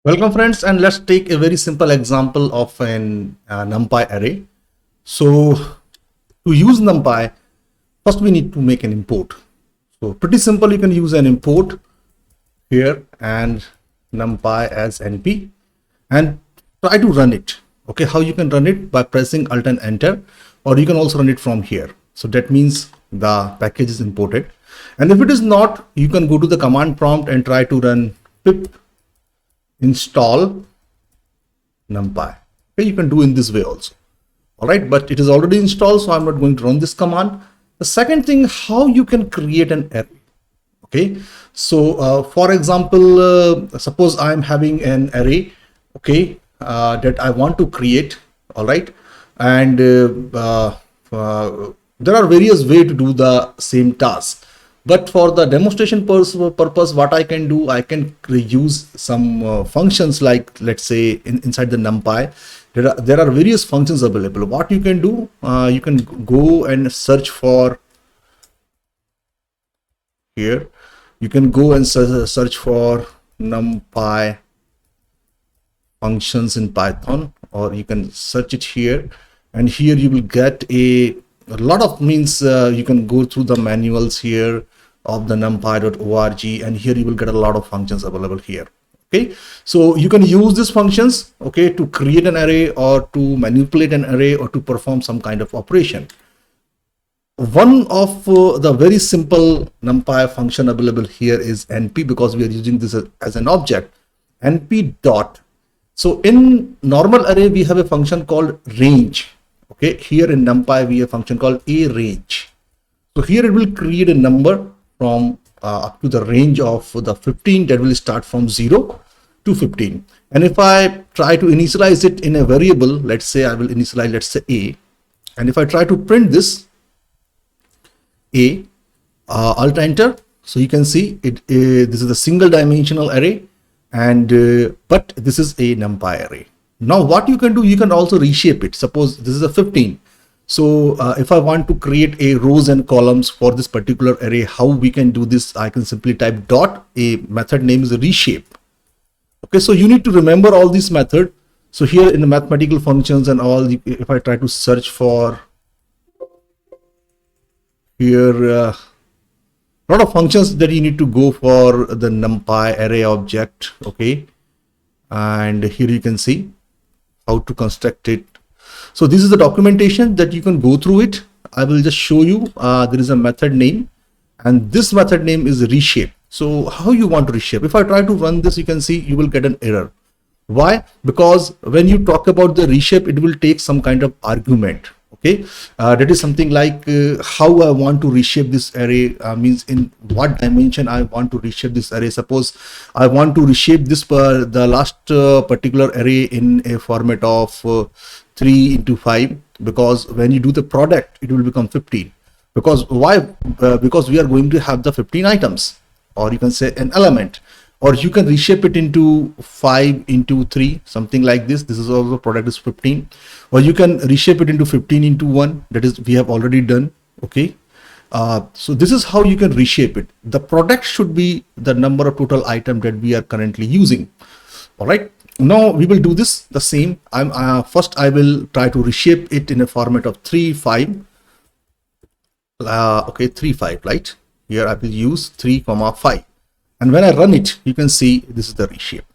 Welcome friends, and let's take a very simple example of an NumPy array. So to use NumPy, first we need to make an import. So pretty simple, you can use an import here and NumPy as NP and try to run it. Okay, how you can run it? By pressing Alt and Enter, or you can also run it from here. So that means the package is imported. And if it is not, you can go to the command prompt and try to run pip install NumPy. Okay, you can do in this way also. All right, but it is already installed, so I'm not going to run this command. The second thing, how you can create an array. Okay, so for example, suppose I'm having an array, okay, that I want to create. All right, and there are various ways to do the same task. But for the demonstration purpose, what I can do, I can use some functions like, let's say, inside the NumPy, there are various functions available. What you can do, you can go and search for here. You can go and search for NumPy functions in Python, or you can search it here, and here you will get a lot of means. You can go through the manuals here of the numpy.org, and here you will get a lot of functions available here. Okay, so you can use these functions, okay, to create an array or to manipulate an array or to perform some kind of operation. One of the very simple NumPy function available here is np, because we are using this as an object. Np dot. So in normal array we have a function called range. Okay, here in NumPy we have a function called a range. So here it will create a number from up to the range of the 15, that will start from 0 to 15. And if I try to initialize it in a variable, let's say I will initialize, let's say a, and if I try to print this a, alt enter, so you can see it. This is a single dimensional array, and but this is a NumPy array. Now what you can do, you can also reshape it. Suppose this is a 15. So if I want to create a rows and columns for this particular array, how we can do this? I can simply type dot, a method name is reshape. Okay, so you need to remember all these methods. So here in the mathematical functions and all, if I try to search for here, a lot of functions that you need to go for the NumPy array object. Okay, and here you can see how to construct it. So this is the documentation that you can go through it. I will just show you. There is a method name, and this method name is reshape. So how you want to reshape? If I try to run this, you can see you will get an error. Why? Because when you talk about the reshape, it will take some kind of argument. Okay, that is something like how I want to reshape this array, means in what dimension I want to reshape this array. Suppose I want to reshape this the last particular array in a format of 3 into 5, because when you do the product, it will become 15. Because why? Because we are going to have the 15 items, or you can say an element, or you can reshape it into 5 into 3, something like this. This is also product is 15, or you can reshape it into 15 into 1, that is we have already done. Okay, so this is how you can reshape it. The product should be the number of total item that we are currently using. All right, now we will do this the same. First I will try to reshape it in a format of 3 5. Okay, 3 5, right? Here I will use 3 5. And when I run it, you can see this is the reshape.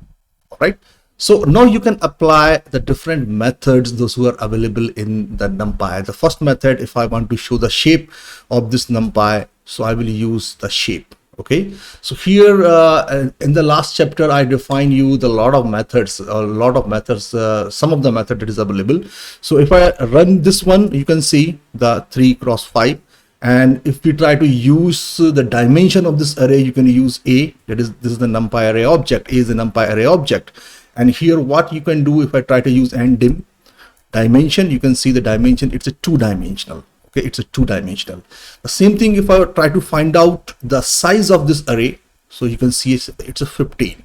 All right, so now you can apply the different methods, those who are available in the NumPy. The first method, if I want to show the shape of this NumPy, so I will use the shape. Okay, so here in the last chapter I defined you the lot of methods, some of the method that is available. So if I run this one, you can see the 3 cross 5. And if we try to use the dimension of this array, you can use a, that is, this is the NumPy array object. A is the NumPy array object. And here what you can do, if I try to use ndim dimension, you can see the dimension, it's a 2-dimensional. Okay, it's a 2-dimensional. The same thing if I try to find out the size of this array, so you can see it's a 15.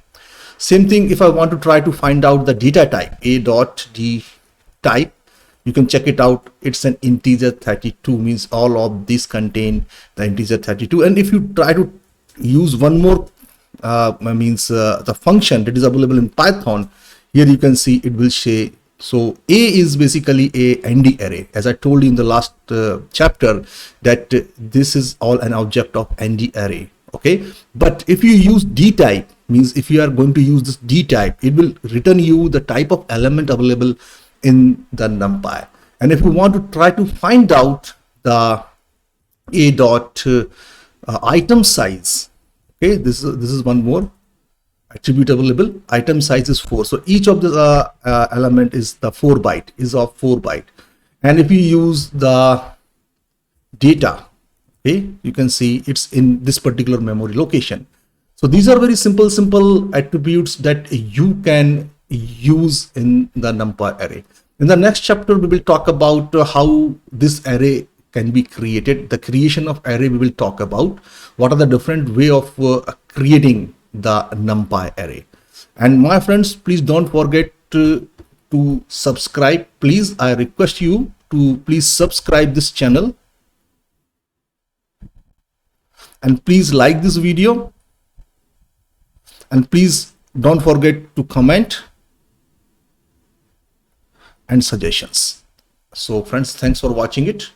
Same thing if I want to try to find out the data type, a dot d type, you can check it out. It's an integer 32, means all of these contain the integer 32. And if you try to use one more the function that is available in Python, here you can see it will say. So A is basically a ND array, as I told you in the last chapter, that this is all an object of ND array. Okay, but if you use dtype, means if you are going to use this dtype, it will return you the type of element available in the NumPy. And if you want to try to find out the a dot item size, okay, this is one more attribute available. Item size is 4, so each of the element is the 4 byte, is of 4 byte. And if you use the data, okay, you can see it's in this particular memory location. So these are very simple attributes that you can use in the NumPy array. In the next chapter, we will talk about how this array can be created. The creation of array we will talk about. What are the different way of creating the NumPy array. And my friends, please don't forget to subscribe. Please, I request you to please subscribe this channel. And please like this video. And please don't forget to comment and suggestions. So friends, thanks for watching it.